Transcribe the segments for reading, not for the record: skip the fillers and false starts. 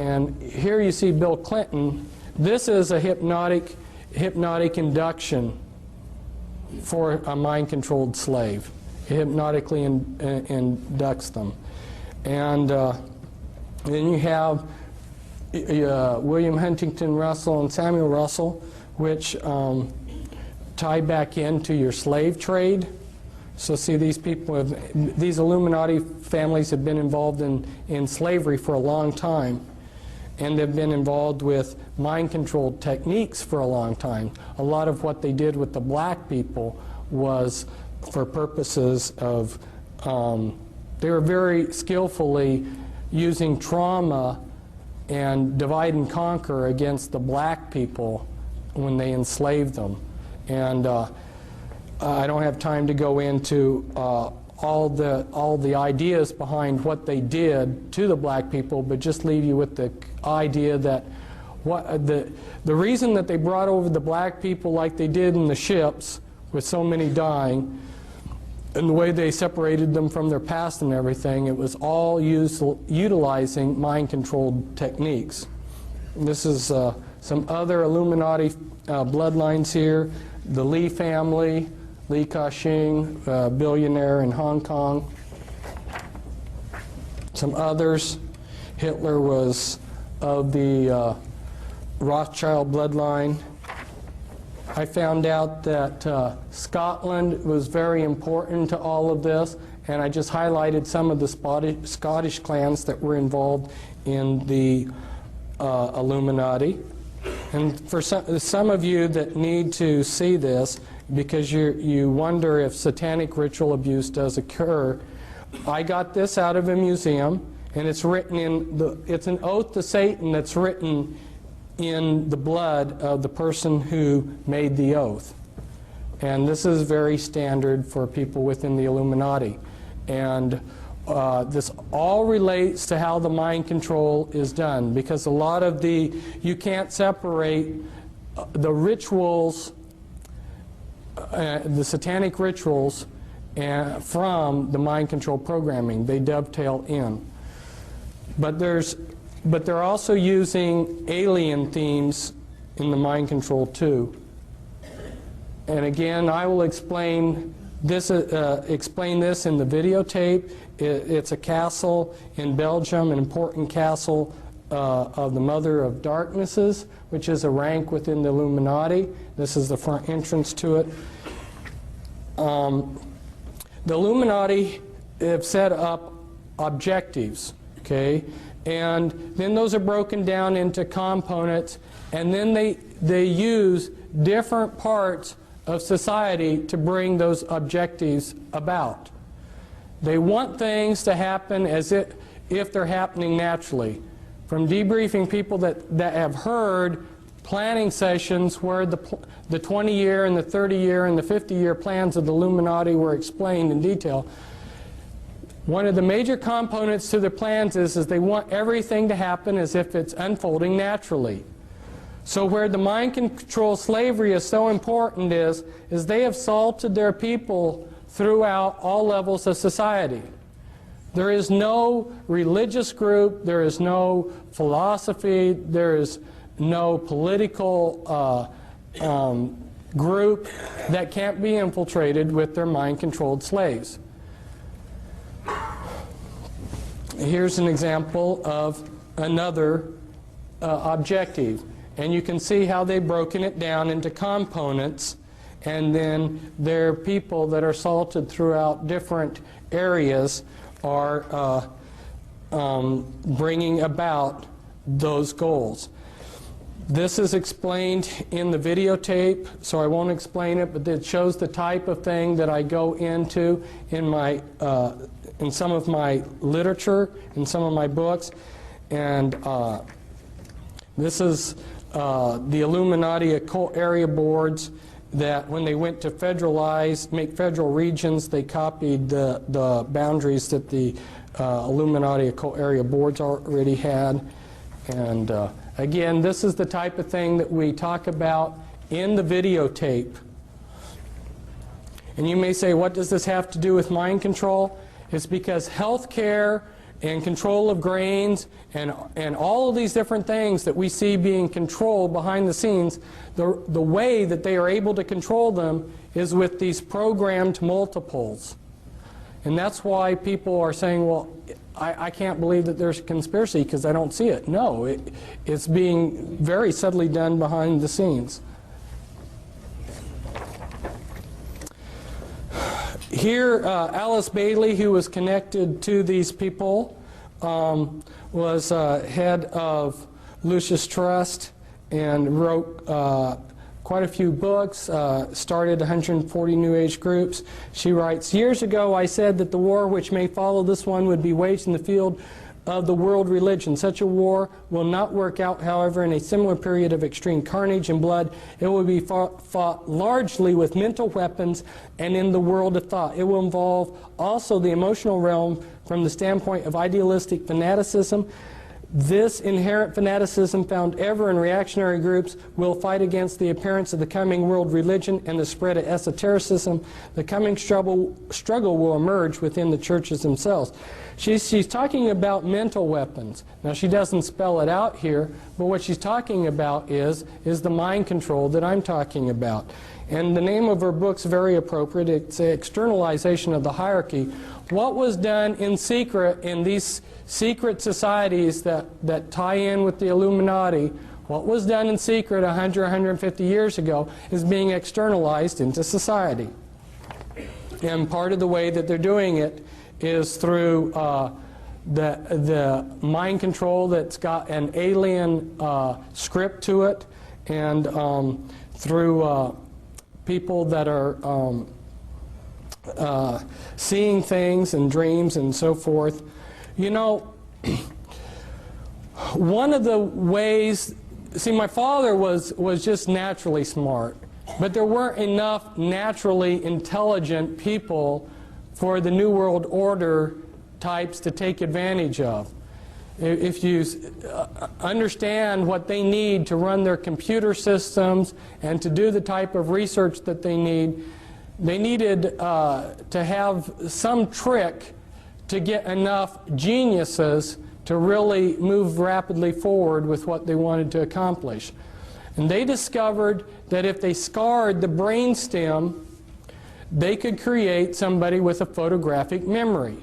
And here you see Bill Clinton. This is a hypnotic induction for a mind-controlled slave. It hypnotically inducts them. And then you have William Huntington Russell and Samuel Russell, which tie back into your slave trade. So see, these people, these Illuminati families have been involved in slavery for a long time, and they've been involved with mind-controlled techniques for a long time. A lot of what they did with the black people was for purposes of, they were very skillfully using trauma and divide and conquer against the black people when they enslaved them. And I don't have time to go into all the ideas behind what they did to the black people, but just leave you with the idea that the reason that they brought over the black people like they did in the ships, with so many dying, and the way they separated them from their past and everything, it was all utilizing mind-controlled techniques. And this is some other Illuminati bloodlines here. The Lee family, Li Ka-shing, billionaire in Hong Kong. Some others. Hitler was of the Rothschild bloodline. I found out that Scotland was very important to all of this, and I just highlighted some of the Scottish clans that were involved in the Illuminati. And for some of you that need to see this, because you wonder if satanic ritual abuse does occur, I got this out of a museum, and it's written it's an oath to Satan that's written in the blood of the person who made the oath. And this is very standard for people within the Illuminati. And this all relates to how the mind control is done, because a lot of you can't separate the rituals, the satanic rituals, from the mind control programming. They dovetail in. But they're also using alien themes in the mind control too. And again, I will explain this in the videotape. It's a castle in Belgium, an important castle of the Mother of Darknesses, which is a rank within the Illuminati. This is the front entrance to it. The Illuminati have set up objectives, okay? And then those are broken down into components, and then they use different parts of society to bring those objectives about. They want things to happen as if they're happening naturally. From debriefing people that have heard planning sessions where the 20-year and the 30-year and the 50-year plans of the Illuminati were explained in detail, one of the major components to their plans is they want everything to happen as if it's unfolding naturally. So where the mind control slavery is so important is they have salted their people throughout all levels of society. There is no religious group, there is no philosophy, there is no political group that can't be infiltrated with their mind-controlled slaves. Here's an example of another objective. And you can see how they've broken it down into components, and then their people that are salted throughout different areas are bringing about those goals. This is explained in the videotape, so I won't explain it, but it shows the type of thing that I go into in some of my literature, in some of my books. And this is the Illuminati occult area boards that when they went to make federal regions, they copied the boundaries that the Illuminati occult area boards already had. And again, this is the type of thing that we talk about in the videotape. And you may say, what does this have to do with mind control? It's because healthcare and control of grains and all of these different things that we see being controlled behind the scenes, the way that they are able to control them is with these programmed multiples. And that's why people are saying, well, I can't believe that there's a conspiracy because I don't see it. No, it's being very subtly done behind the scenes. Here, Alice Bailey, who was connected to these people, was head of Lucis Trust and wrote quite a few books, started 140 New Age groups. She writes, "Years ago I said that the war which may follow this one would be waged in the field of the world religion. Such a war will not work out, however, in a similar period of extreme carnage and blood. It will be fought largely with mental weapons and in the world of thought. It will involve also the emotional realm from the standpoint of idealistic fanaticism. This inherent fanaticism found ever in reactionary groups will fight against the appearance of the coming world religion and the spread of esotericism. The coming struggle will emerge within the churches themselves." She's talking about mental weapons. Now, she doesn't spell it out here, but what she's talking about is the mind control that I'm talking about. And the name of her book's very appropriate. It's Externalization of the Hierarchy. What was done in secret in these secret societies that tie in with the Illuminati, what was done in secret 100, 150 years ago is being externalized into society. And part of the way that they're doing it is through the mind control that's got an alien script to it, and through people that are seeing things and dreams and so forth. You know, one of the ways, see, my father was just naturally smart, but there weren't enough naturally intelligent people for the New World Order types to take advantage of. If you understand what they need to run their computer systems and to do the type of research that they needed to have some trick to get enough geniuses to really move rapidly forward with what they wanted to accomplish. And they discovered that if they scarred the brainstem, they could create somebody with a photographic memory.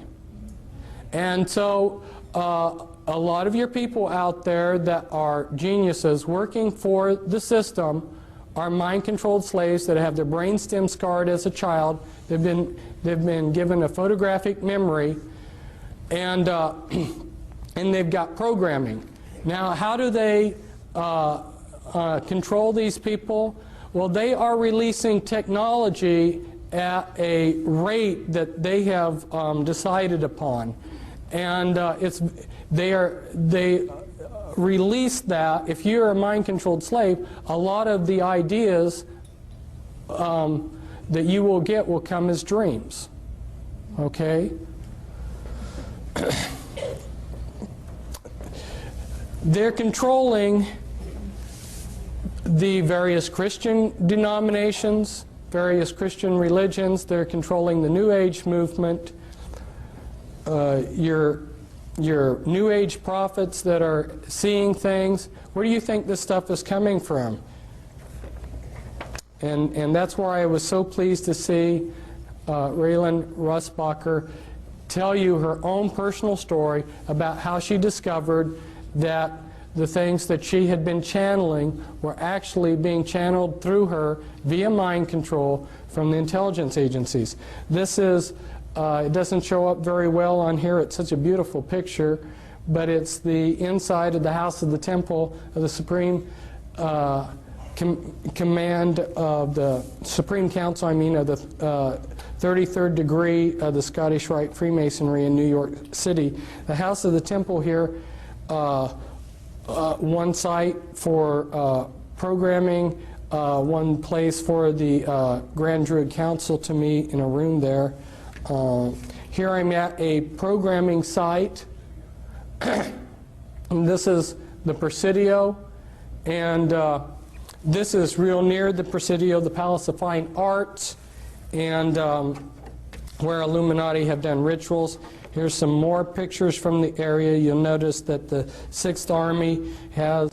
And so a lot of your people out there that are geniuses working for the system are mind-controlled slaves that have their brainstem scarred as a child. They've been given a photographic memory, and they've got programming. Now, how do they control these people? Well, they are releasing technology at a rate that they have decided upon, and they release that. If you're a mind-controlled slave, a lot of the ideas that you will get will come as dreams. Okay? They're controlling the various Christian denominations, various Christian religions. They're controlling the New Age movement. Your New Age prophets that are seeing things. Where do you think this stuff is coming from? And that's why I was so pleased to see Raylan Russbacher tell you her own personal story about how she discovered that the things that she had been channeling were actually being channeled through her via mind control from the intelligence agencies. This is, it doesn't show up very well on here. It's such a beautiful picture, but it's the inside of the House of the Temple of the Supreme Command of the Supreme Council, of the 33rd degree of the Scottish Rite Freemasonry in New York City. The House of the Temple here, one site for programming, one place for the Grand Druid Council to meet in a room there. Here I'm at a programming site. And this is the Presidio, and this is real near the Presidio, the Palace of Fine Arts, and where Illuminati have done rituals. Here's some more pictures from the area. You'll notice that the 6th Army has